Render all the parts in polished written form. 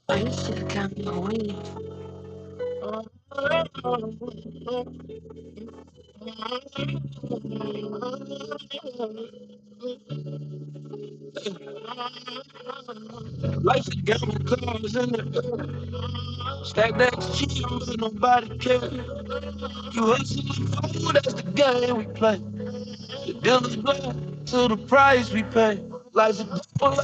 You should've got me a weed. Life's a gamble, cars in the air. Stack that cheese, but nobody care. You hustling food, that's the game we play. The dealer's blind to the price we pay. Life's a gamble,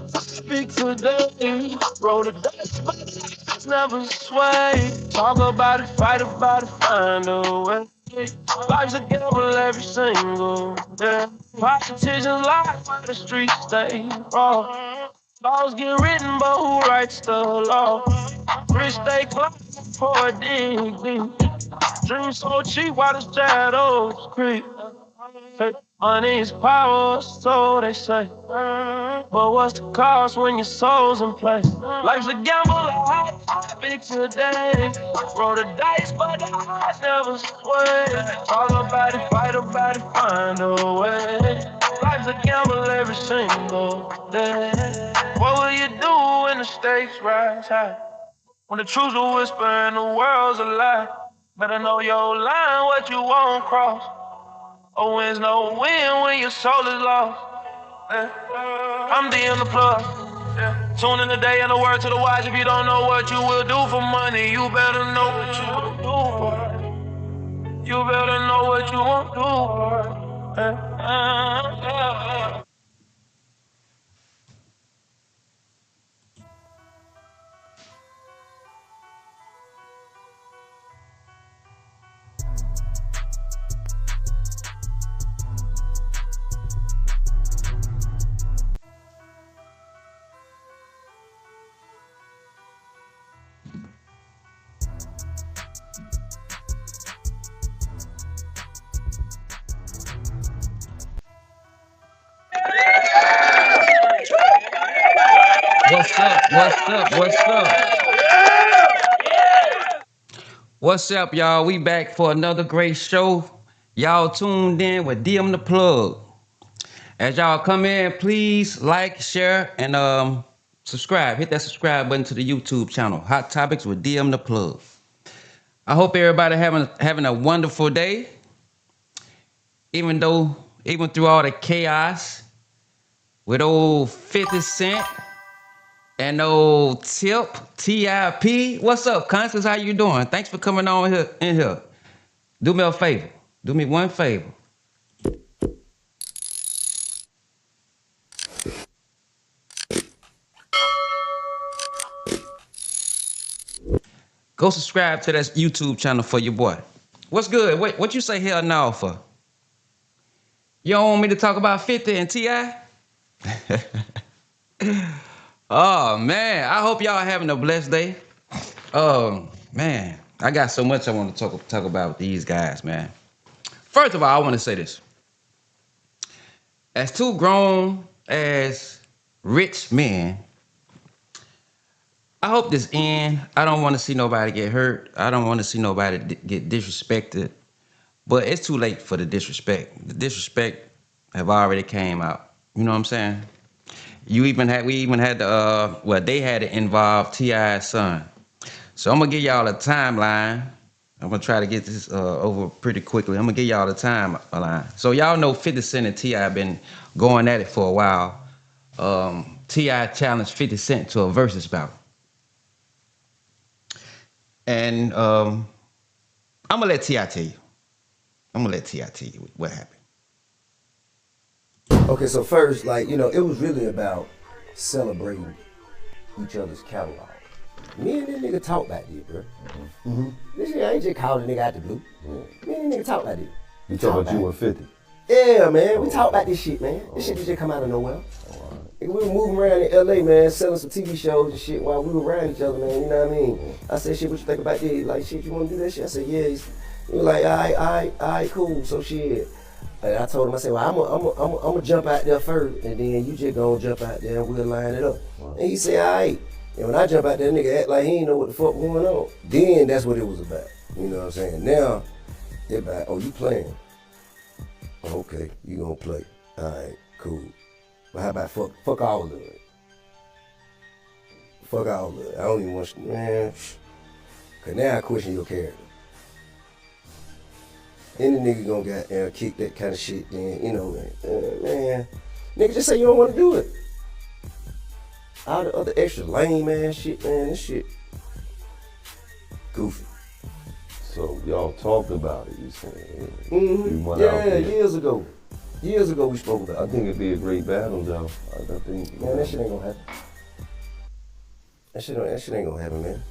topic today. Roll the dice, but it's never sway. Talk about it, fight about it, find a way. Life's a gamble every single day. Politicians lie while the streets stay raw. Laws get written, but who writes the law? Rich stay close, poor dig deep. Dreams so cheap while the shadows creep. Hey, money is power, so they say. But what's the cost when your soul's in play? Life's a gamble, a hot topic today. Roll the dice, but the odds never sway. Talk about it, fight about it, find a way. Life's a gamble every single day. What will you do when the stakes rise high? When the truth's a whisper and the world's a lie. Better know your line, what you won't cross. A win's no win when your soul is lost. I'm DM the plug. Tune in the day and the word to the wise. If you don't know what you will do for money, you better know what you will do for it. You better know what you won't do for it. What's up? What's up? What's up? What's up, y'all? We back for another great show. Y'all tuned in with DM the Plug. As y'all come in, please like, share, and subscribe. Hit that subscribe button to the YouTube channel. Hot Topics with DM the Plug. I hope everybody having a wonderful day. Even through all the chaos with old 50 Cent and old TIP. What's up, Constance? How you doing? Thanks for coming on here. Do me a favor. Do me one favor. Go subscribe to that YouTube channel for your boy. What's good? What you say hell no for? You don't want me to talk about 50 and T.I.? Oh, man. I hope y'all having a blessed day. Man, I got so much I want to talk about with these guys, man. First of all, I want to say this. As two grown as rich men, I hope this end. I don't want to see nobody get hurt. I don't want to see nobody get disrespected. But it's too late for the disrespect. The disrespect have already came out. You know what I'm saying? We even had they had to involve T.I.'s son. So I'm gonna give y'all a timeline. I'm gonna try to get this over pretty quickly. I'm gonna give y'all the timeline. So y'all know 50 Cent and T.I. been going at it for a while. T.I. challenged 50 Cent to a versus battle. And I'm gonna let T.I. tell you. I'm gonna let T.I. tell you what happened. Okay, so first, like, it was really about celebrating each other's catalog. Me and this nigga talk about this, bro. This shit, I ain't just calling a nigga out the blue. Me and this nigga talk about this. You talking about you and 50? Yeah, man. We talk about this shit, man. This shit just come out of nowhere. We were moving around in LA, man, selling some TV shows and shit while we were around each other, man. You know what I mean? I said, shit, what you think about this? Like, shit, you want to do that shit? I said, yeah. He was like, all right, cool. So shit. And I told him, I said, well, I'm gonna jump out there first, and then you just gonna jump out there and we'll line it up. Wow. And he said, all right. And when I jump out there, nigga act like he ain't know what the fuck going on. Then that's what it was about. You know what I'm saying? Now, they're like, oh, you playing? Oh, okay, you gonna play. All right, cool. But how about fuck all of it? Fuck all of it. I don't even want to, man. Cause now I question your character. Any nigga gonna goddamn kick that kind of shit, then, you know, man. Nigga, just say you don't want to do it. All the other extra lame ass shit, man, this shit goofy. So y'all talked about it, you saying? Mm-hmm. You went out Yeah, there. years ago. Years ago we spoke about I it. think it'd be a great battle, though. I think. Man, that shit ain't gonna happen. That shit ain't gonna happen, man.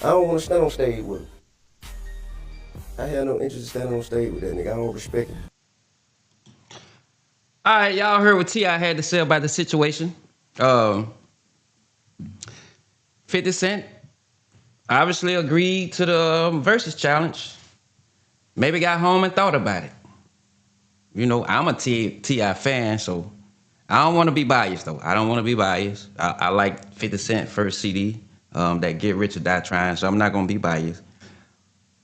I don't want to stand on stage with him. I have no interest in standing on stage with that nigga. I don't respect him. All right, y'all heard what T.I. had to say about the situation. 50 Cent obviously agreed to the versus challenge. Maybe got home and thought about it. You know, I'm a T.I. fan, so I don't want to be biased, though. I don't want to be biased. I like 50 Cent first CD, that Get Rich or Die Trying, so I'm not going to be biased.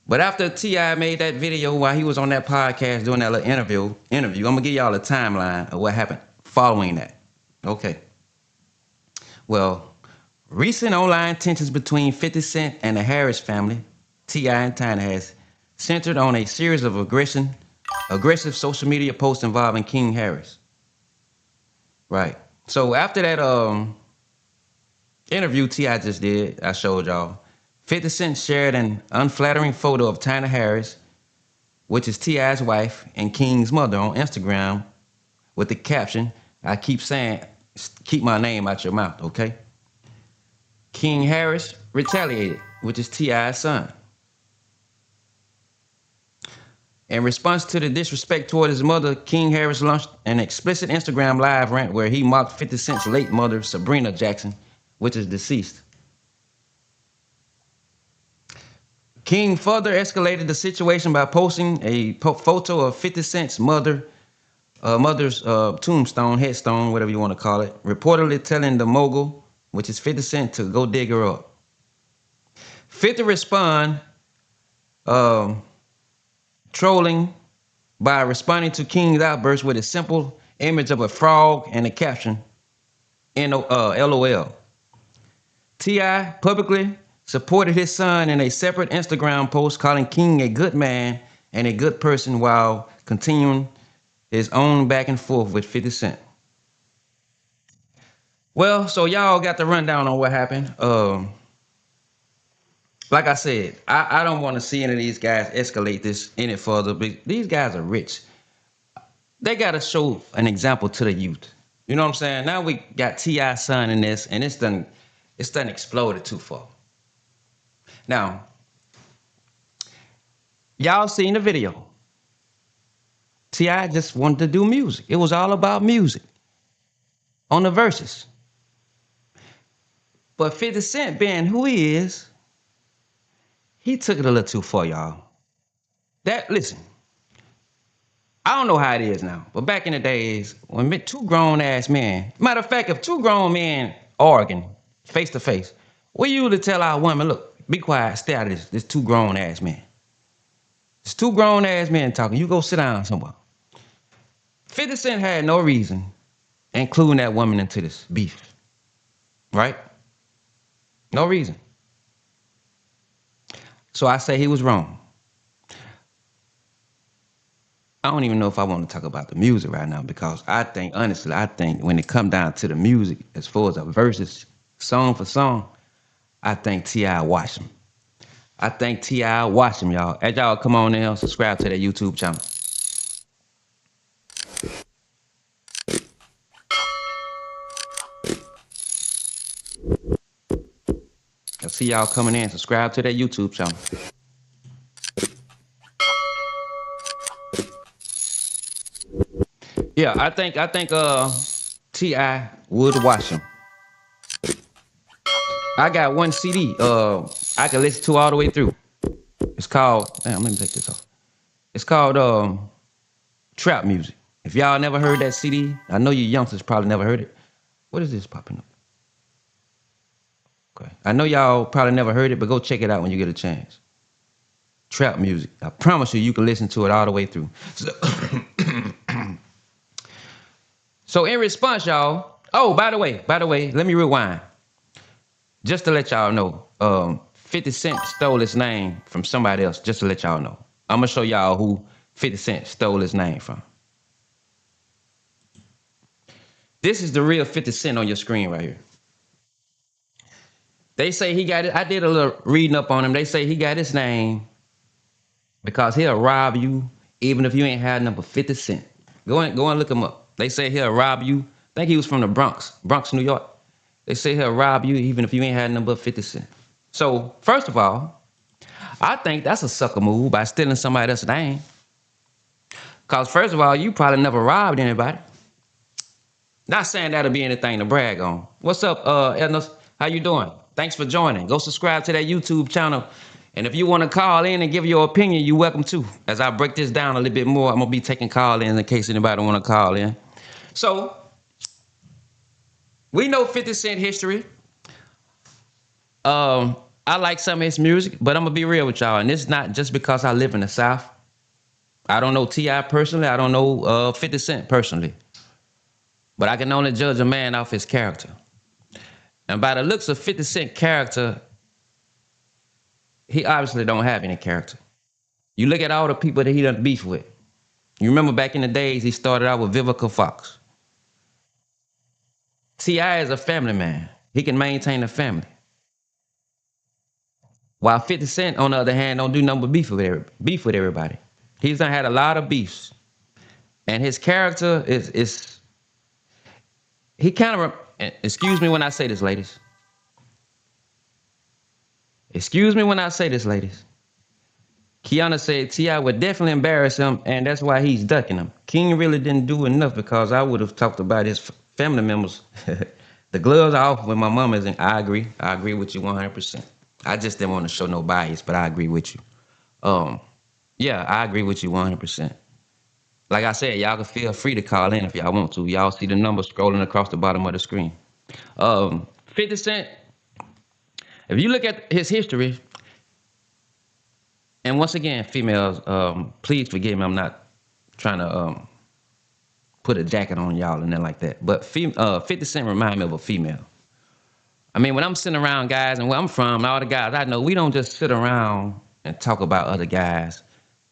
But after T.I. made that video while he was on that podcast doing that little interview, I'm going to give y'all a timeline of what happened following that. Okay. Well, recent online tensions between 50 Cent and the Harris family, T.I. and Tiny, has centered on a series of aggressive social media posts involving King Harris. Right. So after that interview T.I. just did, I showed y'all, 50 Cent shared an unflattering photo of Tiny Harris, which is T.I.'s wife and King's mother, on Instagram with the caption, I keep saying, keep my name out your mouth, okay? King Harris retaliated, which is T.I.'s son. In response to the disrespect toward his mother, King Harris launched an explicit Instagram live rant where he mocked 50 Cent's late mother, Sabrina Jackson, which is deceased. King further escalated the situation by posting a photo of 50 Cent's mother's tombstone, headstone, whatever you want to call it, reportedly telling the mogul, which is 50 Cent, to go dig her up. 50 respond, trolling by responding to King's outburst with a simple image of a frog and a caption, LOL. T.I. publicly supported his son in a separate Instagram post, calling King a good man and a good person while continuing his own back and forth with 50 Cent. Well, so y'all got the rundown on what happened. Like I said, I don't want to see any of these guys escalate this any further, but these guys are rich. They got to show an example to the youth. You know what I'm saying? Now we got T.I.'s son in this, and it's done exploded too far. Now, y'all seen the video. T.I. just wanted to do music. It was all about music on the verses. But 50 Cent, being who he is, he took it a little too far, y'all. Listen, I don't know how it is now, but back in the days, when two grown-ass men, matter of fact, if two grown men arguing face to face, we usually tell our women, look, be quiet, stay out of this two grown-ass men. It's two grown-ass men talking. You go sit down somewhere. 50 Cent had no reason including that woman into this beef, right? No reason. So I say he was wrong. I don't even know if I want to talk about the music right now, because honestly, I think when it come down to the music, as far as a versus song for song, I think T.I. watched him. I think T.I. watched him, y'all. As y'all come on in, subscribe to that YouTube channel. I see y'all coming in. Subscribe to that YouTube channel. Yeah, I think T.I. would watch him. I got one CD I can listen to all the way through. It's called, let me take this off. It's called Trap Music. If y'all never heard that CD, I know you youngsters probably never heard it. What is this popping up? Okay. I know y'all probably never heard it, but go check it out when you get a chance. Trap Music. I promise you can listen to it all the way through. So in response, y'all, by the way, let me rewind. Just to let y'all know, 50 Cent stole his name from somebody else, just to let y'all know. I'm gonna show y'all who 50 Cent stole his name from. This is the real 50 Cent on your screen right here. They say he got it. I did a little reading up on him. They say he got his name because he'll rob you even if you ain't had number 50 Cent. Go and look him up. They say he'll rob you. I think he was from the Bronx, New York. They say he'll rob you even if you ain't had number 50 Cent. So, first of all, I think that's a sucker move by stealing somebody else's name. Because, first of all, you probably never robbed anybody. Not saying that'll be anything to brag on. What's up, Edna? How you doing? Thanks for joining. Go subscribe to that YouTube channel. And if you want to call in and give your opinion, you're welcome to. As I break this down a little bit more, I'm going to be taking call-ins in case anybody want to call in. So, we know 50 Cent history. I like some of his music, but I'm going to be real with y'all. And it's not just because I live in the South. I don't know T.I. personally. I don't know 50 Cent personally. But I can only judge a man off his character. And by the looks of 50 Cent character, he obviously don't have any character. You look at all the people that he done beef with. You remember back in the days, he started out with Vivica Fox. T.I. is a family man. He can maintain a family. While 50 Cent, on the other hand, don't do nothing but beef with everybody. He's done had a lot of beefs. And his character is he kind of, excuse me when I say this, ladies. Excuse me when I say this, ladies. Kiana said T.I. would definitely embarrass him, and that's why he's ducking him. King really didn't do enough because I would have talked about his family members. The gloves are off when my mom isn't. I agree. I agree with you 100%. I just didn't want to show no bias, but I agree with you. Yeah, I agree with you 100%. Like I said, y'all can feel free to call in if y'all want to. Y'all see the number scrolling across the bottom of the screen. 50 Cent, if you look at his history, and once again, females, please forgive me. I'm not trying to put a jacket on y'all and nothing like that. But 50 Cent remind me of a female. I mean, when I'm sitting around guys and where I'm from, and all the guys I know, we don't just sit around and talk about other guys,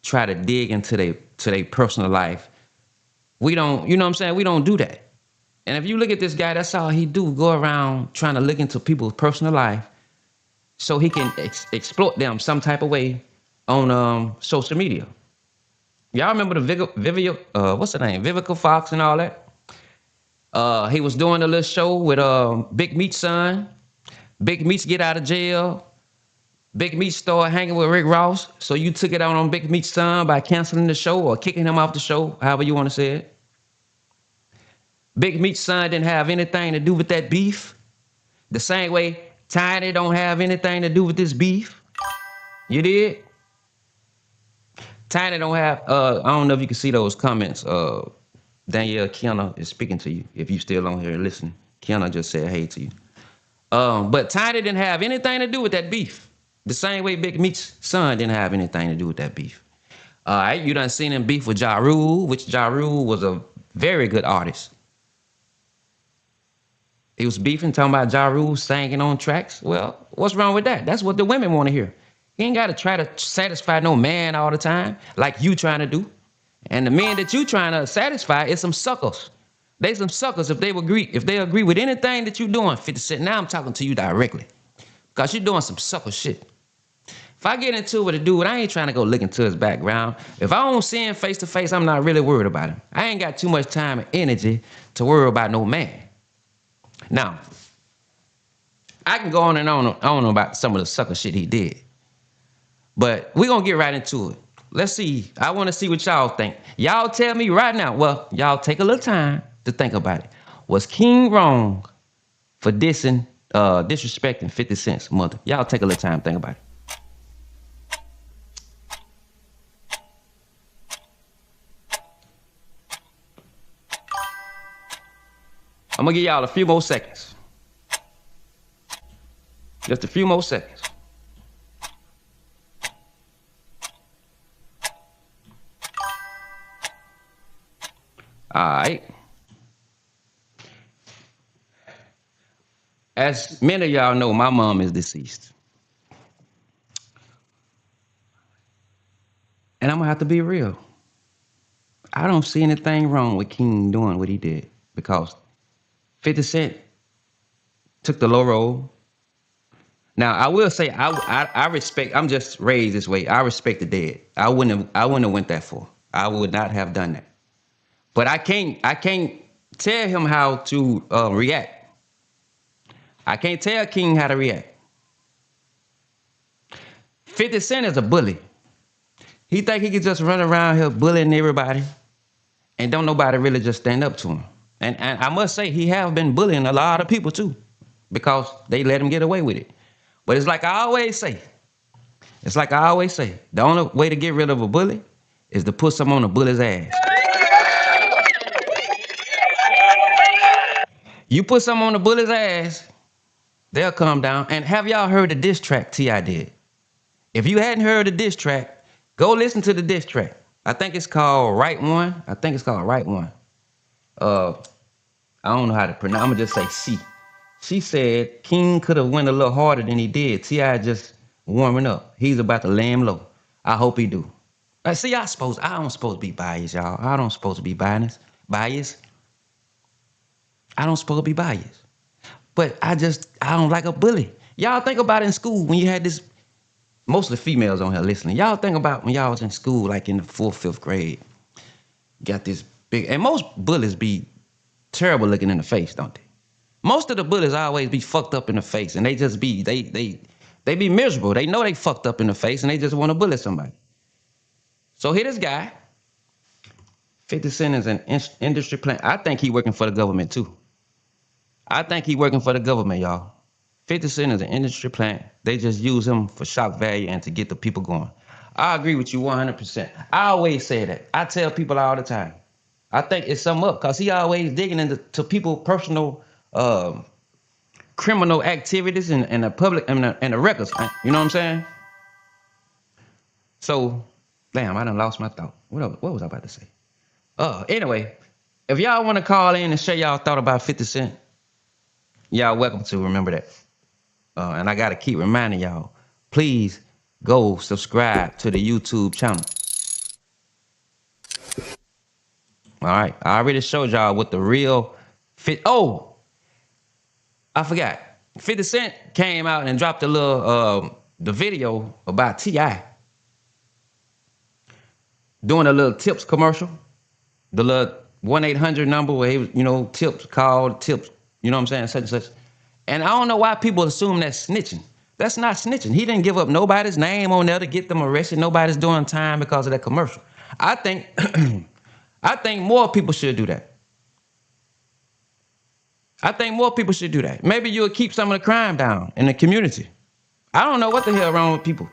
try to dig into their personal life. We don't, you know what I'm saying? We don't do that. And if you look at this guy, that's all he do, go around trying to look into people's personal life so he can exploit them some type of way on social media. Y'all remember the what's her name? Vivica Fox and all that? He was doing a little show with Big Meat's son. Big Meats get out of jail. Big Meat started hanging with Rick Ross. So you took it out on Big Meat's son by canceling the show or kicking him off the show, however you want to say it. Big Meat's son didn't have anything to do with that beef. The same way Tiny don't have anything to do with this beef. You did? Tiny don't have, I don't know if you can see those comments. Danielle Kiana is speaking to you. If you still on here listening, Kiana just said hey to you. But Tiny didn't have anything to do with that beef. The same way Big Meat's son didn't have anything to do with that beef. All right, you done seen him beef with Ja Rule, which Ja Rule was a very good artist. He was beefing, talking about Ja Rule singing on tracks. Well, what's wrong with that? That's what the women want to hear. You ain't got to try to satisfy no man all the time like you trying to do. And the men that you trying to satisfy is some suckers. They some suckers if they agree with anything that you doing, 50 Cent. Now I'm talking to you directly. Because you're doing some sucker shit. If I get into it with a dude, I ain't trying to go look into his background. If I don't see him face to face, I'm not really worried about him. I ain't got too much time and energy to worry about no man. Now, I can go on and on about some of the sucker shit he did. But we're going to get right into it. Let's see. I want to see what y'all think. Y'all tell me right now. Well, y'all take a little time to think about it. Was King wrong for disrespecting 50 Cent's mother? Y'all take a little time to think about it. I'm going to give y'all a few more seconds. Just a few more seconds. All right. as many of y'all know, my mom is deceased. And I'm gonna have to be real. I don't see anything wrong with King doing what he did because 50 Cent took the low road. Now I will say I respect. I'm just raised this way. I respect the dead. I wouldn't have went that far. I would not have done that. But I can't tell him how to react. I can't tell King how to react. 50 Cent is a bully. He think he can just run around here bullying everybody, and don't nobody really just stand up to him. And I must say he have been bullying a lot of people too, because they let him get away with it. But it's like I always say, the only way to get rid of a bully is to put some on a bully's ass. You put some on the bully's ass, they'll calm down. And have y'all heard the diss track T.I. did? If you hadn't heard the diss track, go listen to the diss track. I think it's called Right One. Uh, I don't know how to pronounce. I'm gonna just say C. She said King could have went a little harder than he did. T.I. just warming up. He's about to lay him low. I hope he do. See, I don't supposed to be biased, y'all. I don't supposed to be biased. I don't supposed to be biased. But I don't like a bully. Y'all think about it in school when you had this, mostly females on here listening. Y'all think about when y'all was in school, like in the 4th, 5th grade. Got this big, and most bullies be terrible looking in the face, don't they? Most of the bullies always be fucked up in the face, and they just be, they be miserable. They know they fucked up in the face, and they just want to bully somebody. So here this guy, 50 Cent is an industry plant. I think he working for the government too. I think he working for the government, y'all. 50 Cent is an industry plant. They just use him for shock value and to get the people going. I agree with you 100%. I always say that. I tell people all the time. I think it's something up because he always digging into people's personal criminal activities and the public and the records. You know what I'm saying? So, damn, I done lost my thought. What was I about to say? Anyway, if y'all want to call in and share y'all thought about 50 Cent, y'all welcome to. Remember that. And I got to keep reminding y'all, please go subscribe to the YouTube channel. All right. I already showed y'all what the real Oh, I forgot. 50 Cent came out and dropped a little, the video about T.I. doing a little tips commercial. The little 1-800 number where he was, tips, called tips, you know what I'm saying, such and such. And I don't know why people assume that's snitching. That's not snitching. He didn't give up nobody's name on there to get them arrested. Nobody's doing time because of that commercial. I think I think more people should do that. Maybe you'll keep some of the crime down in the community. I don't know what the hell wrong with people.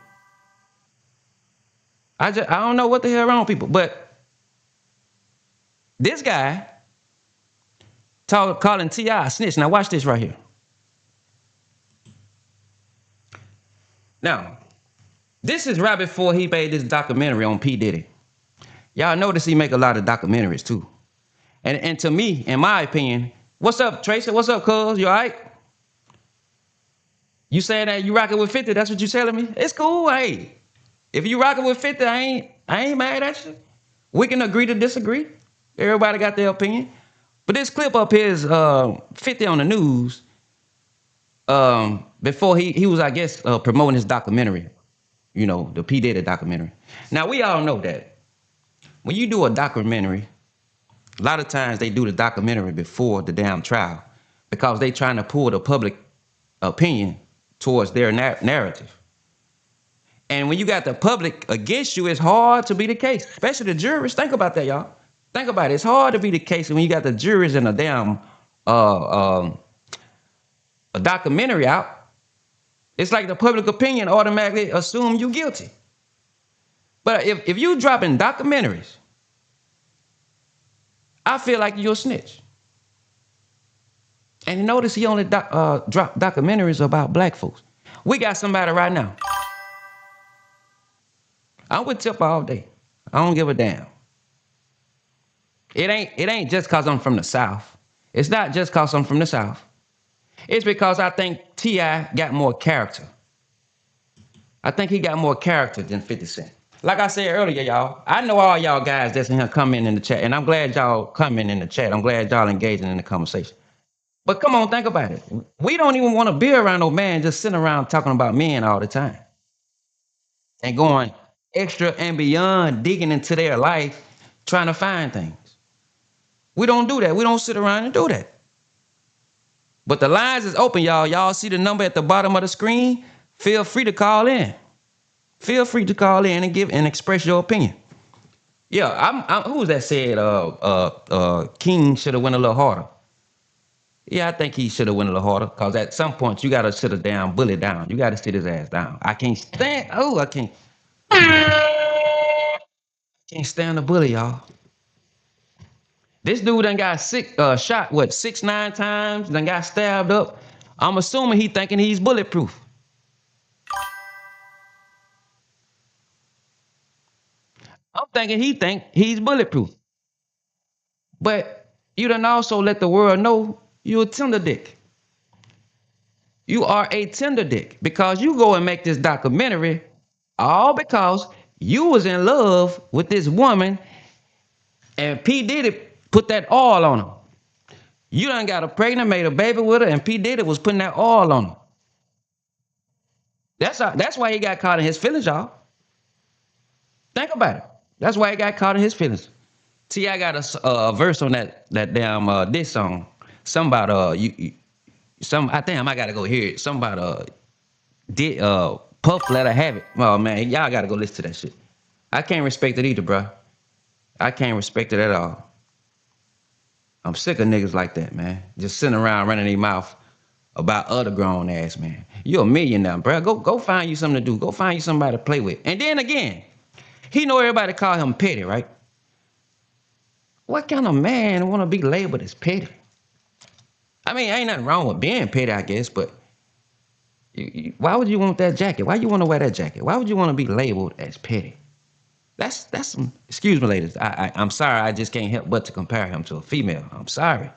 I don't know what the hell wrong with people. But this guy calling T.I. a snitch. Now watch this right here. Now, this is right before he made this documentary on P. Diddy. Y'all notice he make a lot of documentaries too. And to me, in my opinion, what's up, Tracy? What's up, cuz? You all right? You saying that you rocking with 50? That's what you telling me? It's cool. Hey, if you rocking with 50, I ain't mad at you. We can agree to disagree. Everybody got their opinion. But this clip up here is 50 on the news. Before he was, I guess, promoting his documentary, the P. Diddy documentary. Now, we all know that when you do a documentary, a lot of times they do the documentary before the damn trial because they trying to pull the public opinion towards their narrative. And when you got the public against you, it's hard to be the case, especially the jurors. Think about that, y'all. Think about it. It's hard to be the case when you got the jurors in a damn a documentary out. It's like the public opinion automatically assume you guilty. But if you dropping documentaries, I feel like you're a snitch. And notice he only dropped documentaries about black folks. We got somebody right now. I'm with Tip all day. I don't give a damn. It ain't just cause I'm from the South. It's not just cause I'm from the South. It's because I think T.I. got more character. I think he got more character than 50 Cent. Like I said earlier, y'all, I know all y'all guys that's in here coming in the chat, and I'm glad y'all coming in the chat. I'm glad y'all engaging in the conversation. But come on, think about it. We don't even want to be around no man just sitting around talking about men all the time and going extra and beyond, digging into their life, trying to find things. We don't do that. We don't sit around and do that. But the lines is open, y'all. Y'all see the number at the bottom of the screen? Feel free to call in. Feel free to call in and give and express your opinion. Yeah, who was that said King should have went a little harder? Yeah, I think he should have went a little harder because at some point you gotta sit a damn bully down. You gotta sit his ass down. I can't stand. Oh, I can't stand the bully, y'all. This dude done got shot, what, 6, 9 times, done got stabbed up. I'm assuming he thinking he's bulletproof. I'm thinking he think he's bulletproof. But you done also let the world know you a tender dick. You are a tender dick because you go and make this documentary all because you was in love with this woman and P. Diddy put that oil on her. You done got her pregnant, made a baby with her, and P. Diddy was putting that oil on her. That's why he got caught in his feelings, y'all. Think about it. That's why he got caught in his feelings. T.I. got a verse on that damn diss song. Some about I think I gotta go hear it. Some about Puff Let Her Have It. Oh man, y'all gotta go listen to that shit. I can't respect it either, bro. I can't respect it at all. I'm sick of niggas like that, man. Just sitting around running their mouth about other grown ass man. You a million now, bro. Go find you something to do. Go find you somebody to play with. And then again, he know everybody call him petty, right? What kind of man want to be labeled as petty? I mean, ain't nothing wrong with being petty, I guess, but why would you want that jacket? Why you want to wear that jacket? Why would you want to be labeled as petty? That's some. Excuse me, ladies. I'm sorry. I just can't help but to compare him to a female. I'm sorry.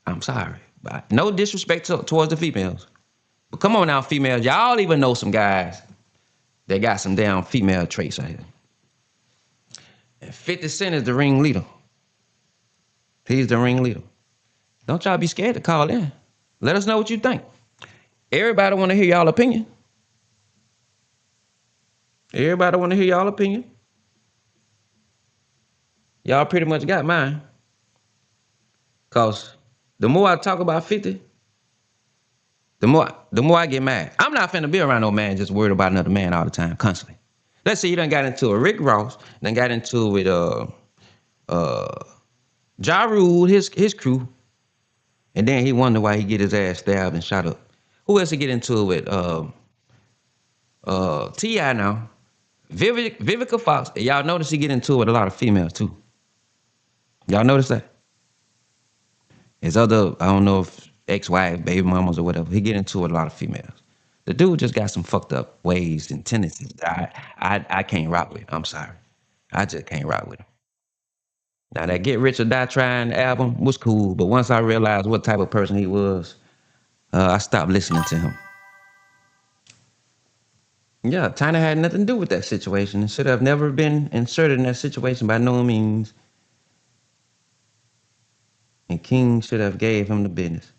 I'm sorry. But no disrespect towards the females. But come on now, females. Y'all even know some guys that got some damn female traits out here. And 50 Cent is the ringleader. He's the ringleader. Don't y'all be scared to call in. Let us know what you think. Everybody want to hear y'all opinion. Everybody want to hear y'all opinion. Y'all pretty much got mine. Cause the more I talk about 50, the more I get mad. I'm not finna be around no man just worried about another man all the time, constantly. Let's say you done got into a Rick Ross, done got into it Ja Rule, his crew, and then he wonder why he get his ass stabbed and shot up. Who else to get into it with? T.I. now. Vivica Fox. Y'all notice he get into it with a lot of females too. Y'all notice that? His other, I don't know if ex-wife, baby mamas or whatever, he get into it with a lot of females. The dude just got some fucked up ways and tendencies I can't rock with. I'm sorry. I just can't rock with him. Now that Get Rich or Die Trying album was cool, but once I realized what type of person he was, I stopped listening to him. Yeah, China had nothing to do with that situation and should have never been inserted in that situation by no means. And King should have gave him the business.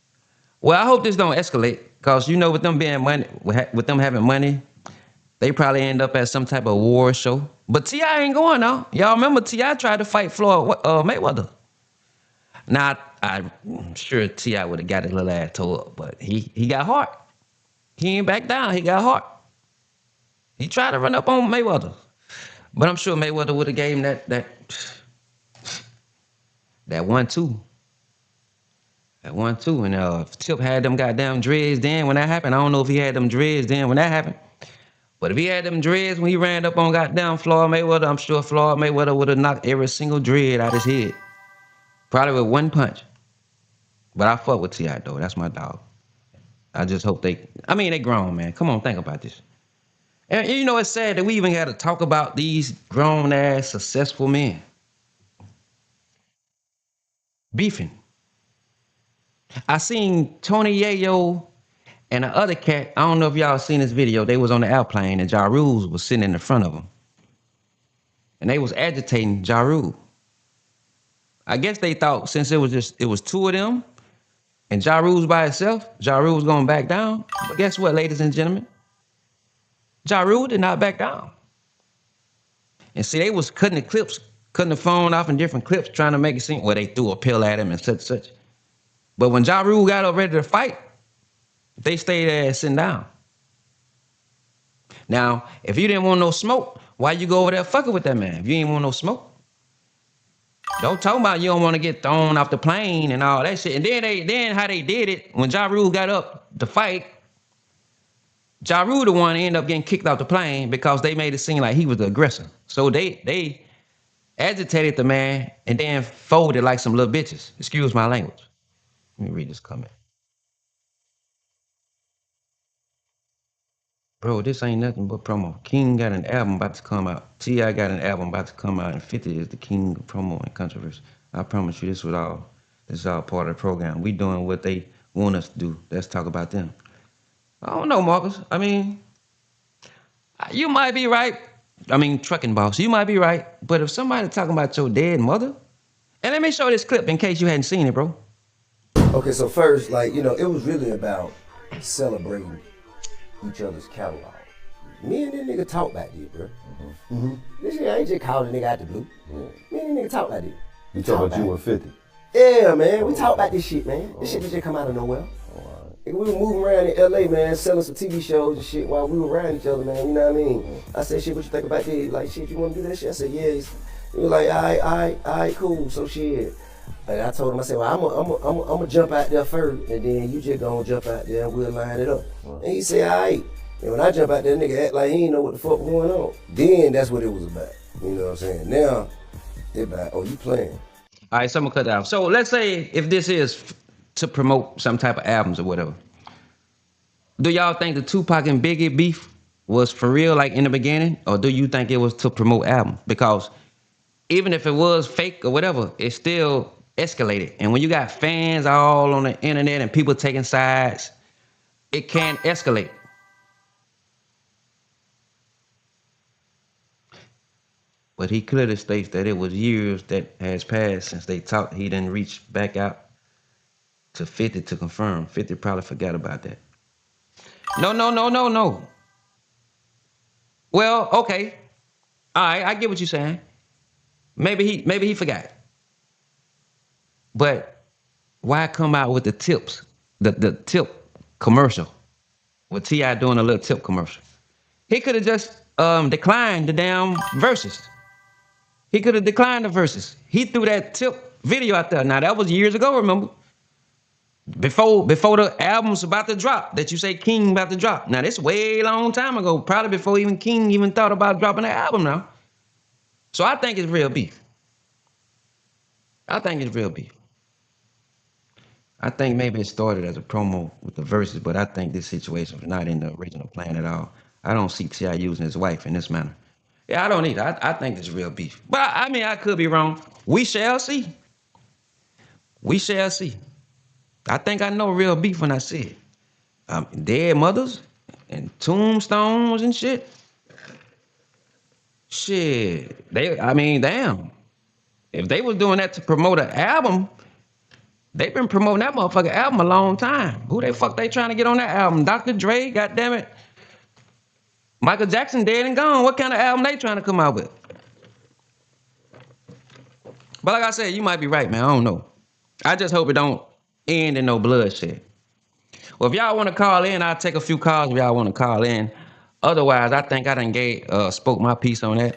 Well, I hope this don't escalate, because you know with them being money, with them having money, they probably end up at some type of war show. But T.I. ain't going now. Y'all remember T.I. tried to fight Floyd Mayweather. Now, I'm sure T.I. would have got his little ass tore up, but he got heart. He ain't back down. He got heart. He tried to run up on Mayweather. But I'm sure Mayweather would have gave him that 1-2. That 1-2. And if Tip had them goddamn dreads then when that happened, I don't know if he had them dreads then when that happened. But if he had them dreads when he ran up on goddamn Floyd Mayweather, I'm sure Floyd Mayweather would have knocked every single dread out his head. Probably with one punch. But I fuck with T.I. though. That's my dog. I just hope they grown, man. Come on, think about this. And you know, it's sad that we even got to talk about these grown-ass, successful men beefing. I seen Tony Yayo and the other cat. I don't know if y'all seen this video. They was on the airplane and Ja Rule was sitting in the front of them, and they was agitating Ja Rule. I guess they thought since it was two of them and Ja Rule's by himself, Ja Rule was gonna back down. But guess what, ladies and gentlemen? Ja Rule did not back down. And see, they was cutting the clips, cutting the phone off in different clips, trying to make it seem, well, they threw a pill at him and such. But when Ja Rule got up ready to fight, they stayed there sitting down. Now, if you didn't want no smoke, why you go over there fucking with that man? If you didn't want no smoke, don't talk about you don't want to get thrown off the plane and all that shit. And then how they did it when Ja Rule got up to fight, Ja Rule the one ended up getting kicked off the plane because they made it seem like he was the aggressor. So they agitated the man and then folded like some little bitches. Excuse my language. Let me read this comment. Bro, this ain't nothing but promo. King got an album about to come out. T.I. got an album about to come out, and 50 is the king of promo and controversy. I promise you, this is all part of the program. We doing what they want us to do. Let's talk about them. I don't know, Marcus. I mean, you might be right. I mean, trucking boss, you might be right. But if somebody talking about your dead mother, and let me show this clip in case you hadn't seen it, bro. Okay, so first, like, you know, it was really about celebrating each other's catalog. Me and this nigga talk back there, bro. This shit, I ain't just calling a nigga out the blue. Me and this nigga talk like this. You talking about you and 50? Yeah, man. We talk about this shit, man. This shit just come out of nowhere. We were moving around in LA, man, selling some TV shows and shit while we were around each other, man. You know what I mean? I said, shit, what you think about this? Like, shit, you want to do that shit? I said, yeah. He was like, all right, cool. So shit. And I told him, I said, well, I'm gonna jump out there first, and then you just gonna jump out there and we'll line it up. And he said, all right. And when I jump out there, nigga act like he ain't know what the fuck was going on. Then that's what it was about. You know what I'm saying? Now, it's about, oh, you playing. All right, so I'm gonna cut that off. So let's say if this is to promote some type of albums or whatever, do y'all think the Tupac and Biggie beef was for real, like in the beginning, or do you think it was to promote albums? Because even if it was fake or whatever, it still escalated. And when you got fans all on the internet and people taking sides, it can escalate. But he clearly states that it was years that has passed since they talked. He didn't reach back out to 50 to confirm. 50 probably forgot about that. No. Well, okay. All right, I get what you're saying. Maybe he forgot. But why come out with the tips, the tip commercial, with T.I. doing a little tip commercial? He could have just declined the damn verses. He could have declined the verses. He threw that tip video out there. Now that was years ago, remember? Before the album's about to drop, that you say King about to drop. Now this way long time ago, probably before even King even thought about dropping the album now. So I think it's real beef. I think maybe it started as a promo with the verses, but I think this situation was not in the original plan at all. I don't see T.I. using his wife in this manner. Yeah, I don't either. I think it's real beef. But I mean, I could be wrong. We shall see. I think I know real beef when I see it. Dead mothers and tombstones and shit. Shit. Damn. If they was doing that to promote an album, they've been promoting that motherfucking album a long time. Who the fuck they trying to get on that album? Dr. Dre, goddammit. Michael Jackson dead and gone. What kind of album they trying to come out with? But like I said, you might be right, man. I don't know. I just hope it don't end in no bloodshed. Well, if y'all want to call in, I'll take a few calls if y'all want to call in. Otherwise, I think I done spoke my piece on that.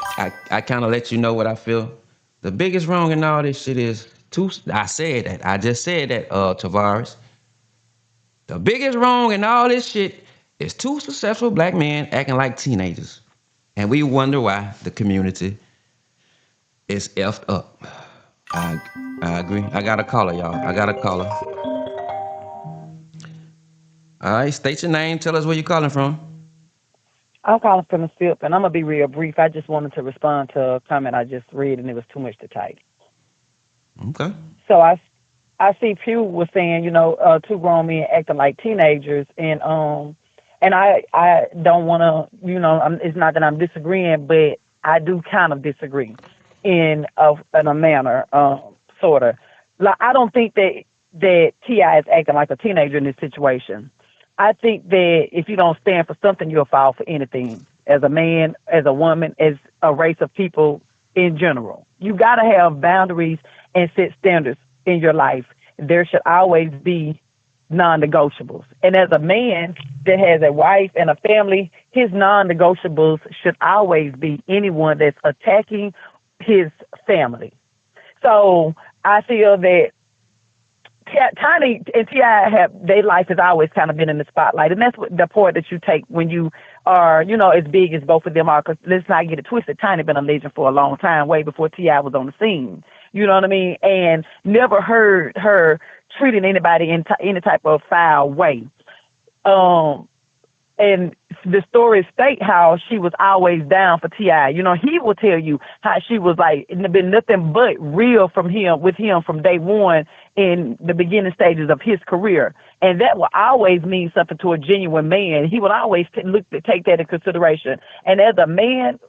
I kind of let you know what I feel. The biggest wrong in all this shit is I said that. I just said that, Tavares. The biggest wrong in all this shit is two successful black men acting like teenagers. And we wonder why the community is effed up. I agree. I got a caller, y'all. All right, state your name. Tell us where you're calling from. I'm calling from the SIP, and I'm going to be real brief. I just wanted to respond to a comment I just read, and it was too much to type. Okay. So I see Pew was saying, two grown men acting like teenagers, and I don't want to, it's not that I'm disagreeing, but I do kind of disagree in a manner, sort of. Like I don't think that T.I. is acting like a teenager in this situation. I think that if you don't stand for something, you'll fall for anything. As a man, as a woman, as a race of people in general, you got to have boundaries and set standards in your life. There should always be non-negotiables. And as a man that has a wife and a family, his non-negotiables should always be anyone that's attacking his family. So I feel that Tiny and T.I. their life has always kind of been in the spotlight, and that's what the part that you take when you are, as big as both of them are. Because let's not get it twisted. Tiny been a legend for a long time, way before T.I. was on the scene. You know what I mean? And never heard her treating anybody in any type of foul way. And the stories state how she was always down for T.I. He will tell you how she was like, it's been nothing but real with him from day one in the beginning stages of his career. And that will always mean something to a genuine man. He will always take that into consideration. And as a man,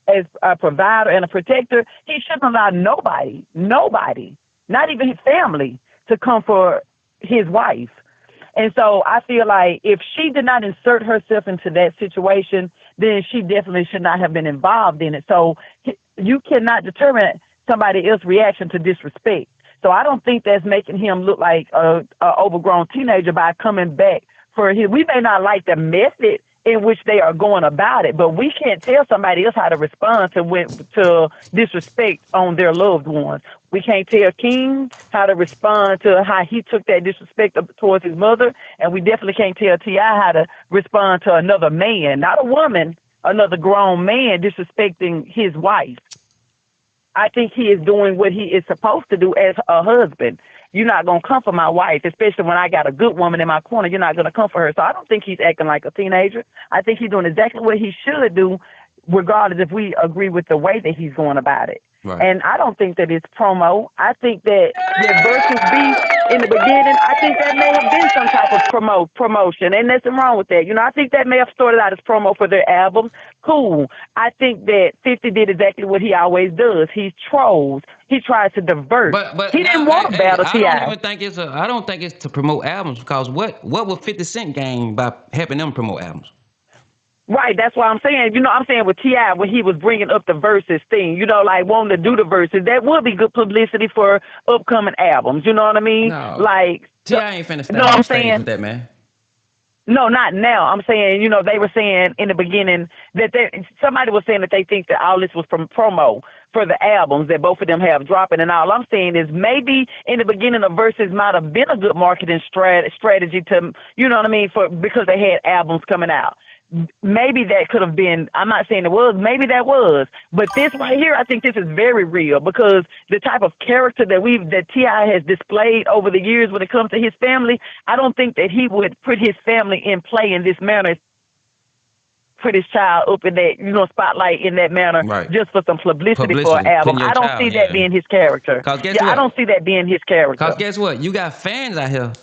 as a provider and a protector, he shouldn't allow nobody, not even his family, to come for his wife. And so I feel like if she did not insert herself into that situation, then she definitely should not have been involved in it. So you cannot determine somebody else's reaction to disrespect. So I don't think that's making him look like a overgrown teenager by coming back for him. We may not like the method in which they are going about it, but we can't tell somebody else how to respond to disrespect on their loved ones. We can't tell King how to respond to how he took that disrespect towards his mother, and we definitely can't tell T.I. how to respond to another man, not a woman, another grown man disrespecting his wife. I think he is doing what he is supposed to do as a husband. You're not going to comfort my wife, especially when I got a good woman in my corner. You're not going to comfort her. So I don't think he's acting like a teenager. I think he's doing exactly what he should do, regardless if we agree with the way that he's going about it. Right. And I don't think that it's promo. I think that versus B in the beginning, I think that may have been some type of promotion. And nothing wrong with that. I think that may have started out as promo for their albums. Cool. I think that 50 did exactly what he always does. He trolls. He tries to divert. But he didn't want to battle T.I. I don't think it's to promote albums, because what would 50 Cent gain by helping them promote albums? Right, that's why I'm saying, I'm saying with T.I. when he was bringing up the verses thing, like wanting to do the verses, that would be good publicity for upcoming albums. You know what I mean? No. Like T.I. ain't finna stand on stage with that, man. No, not now. I'm saying, they were saying in the beginning that somebody was saying that they think that all this was from promo for the albums that both of them have dropping. And all I'm saying is maybe in the beginning of verses might have been a good marketing strategy to, because they had albums coming out. Maybe that could have been, I'm not saying it was, maybe that was, but this right here, I think this is very real, because the type of character that T.I. has displayed over the years when it comes to his family, I don't think that he would put his family in play in this manner, put his child up in that, spotlight in that manner, right, just for some publicity for an album. I don't see that being his character. I don't see that being his character. Because guess what? You got fans out here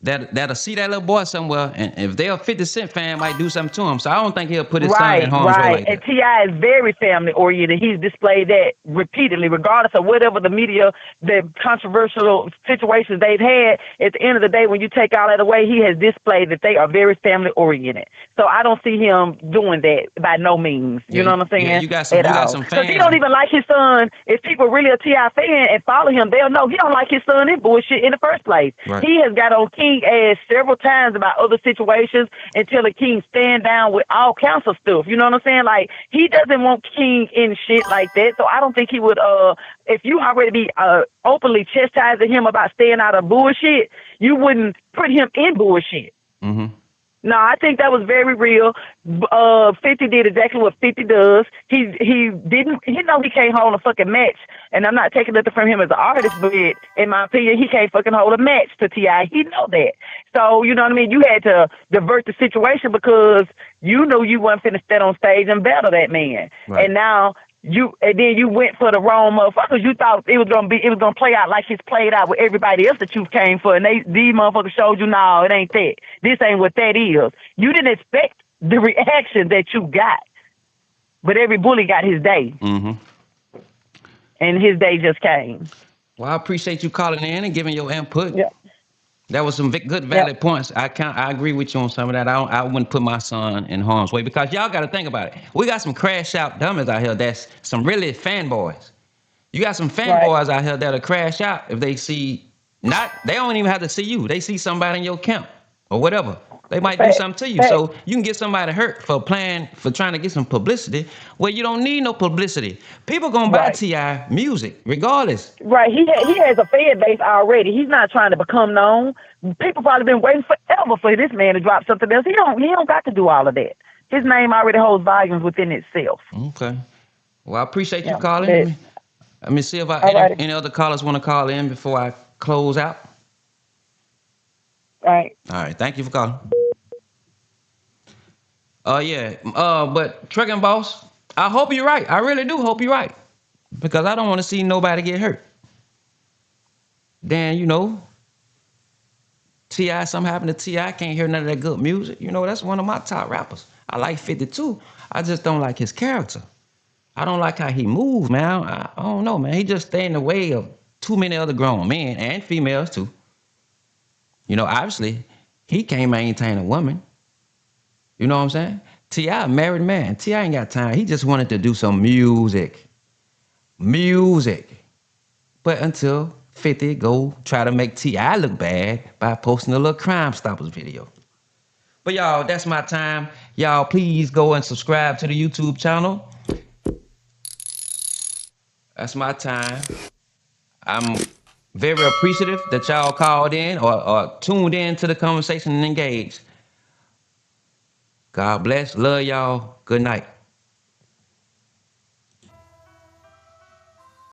that'll see that little boy somewhere, and if they're a 50 Cent fan, might do something to him. So I don't think he'll put his son in harm's way like that. And T.I. is very family oriented. He's displayed that repeatedly, regardless of whatever the media, the controversial situations they've had. At the end of the day, when you take all that away, he has displayed that they are very family oriented. So I don't see him doing that by no means. You know what I'm saying? Yeah, you got some fans. Because he don't even like his son. If people really a T.I. fan and follow him, they'll know he don't like his son in bullshit in the first place. Right. He has got on King asked several times about other situations until the King stand down with all kinds of stuff. You know what I'm saying? Like, he doesn't want King in shit like that. So I don't think he would, if you already be openly chastising him about staying out of bullshit, you wouldn't put him in bullshit. Mm-hmm. No, I think that was very real. 50 did exactly what 50 does. He know he can't hold a fucking match. And I'm not taking nothing from him as an artist, but in my opinion, he can't fucking hold a match to T.I. He know that. So, you know what I mean? You had to divert the situation because you knew you wasn't finna stand on stage and battle that man. Right. And now and then you went for the wrong motherfuckers. You thought it was gonna play out like it's played out with everybody else that you came for, and these motherfuckers showed you, no, it ain't that. This ain't what that is. You didn't expect the reaction that you got, but every bully got his day, and his day just came. Well, I appreciate you calling in and giving your input. Yeah. That was some good, valid points. I agree with you on some of that. I wouldn't put my son in harm's way because y'all got to think about it. We got some crash out dummies out here that's some really fanboys. You got some fanboys out here that'll crash out if they see they don't even have to see you. They see somebody in your camp or whatever. They might do something to you. So you can get somebody hurt for trying to get some publicity where you don't need no publicity. People gonna buy T.I. music regardless. Right. He has a fan base already. He's not trying to become known. People probably been waiting forever for this man to drop something else. He don't got to do all of that. His name already holds volumes within itself. Okay. Well, I appreciate you calling. Let me see if any other callers want to call in before I close out. Right. All right. Thank you for calling. But Trucking Boss, I hope you're right. I really do hope you're right. Because I don't want to see nobody get hurt. Then, T.I., something happened to T.I., can't hear none of that good music. That's one of my top rappers. I like 52. I just don't like his character. I don't like how he moves, man. I don't know, man. He just stay in the way of too many other grown men and females, too. Obviously, he can't maintain a woman. You know what I'm saying? T.I., married man. T.I. ain't got time. He just wanted to do some music. But until 50 go try to make T.I. look bad by posting a little Crime Stoppers video. But y'all, that's my time. Y'all, please go and subscribe to the YouTube channel. That's my time. I'm very appreciative that y'all called in or tuned in to the conversation and engaged. God bless. Love y'all. Good night.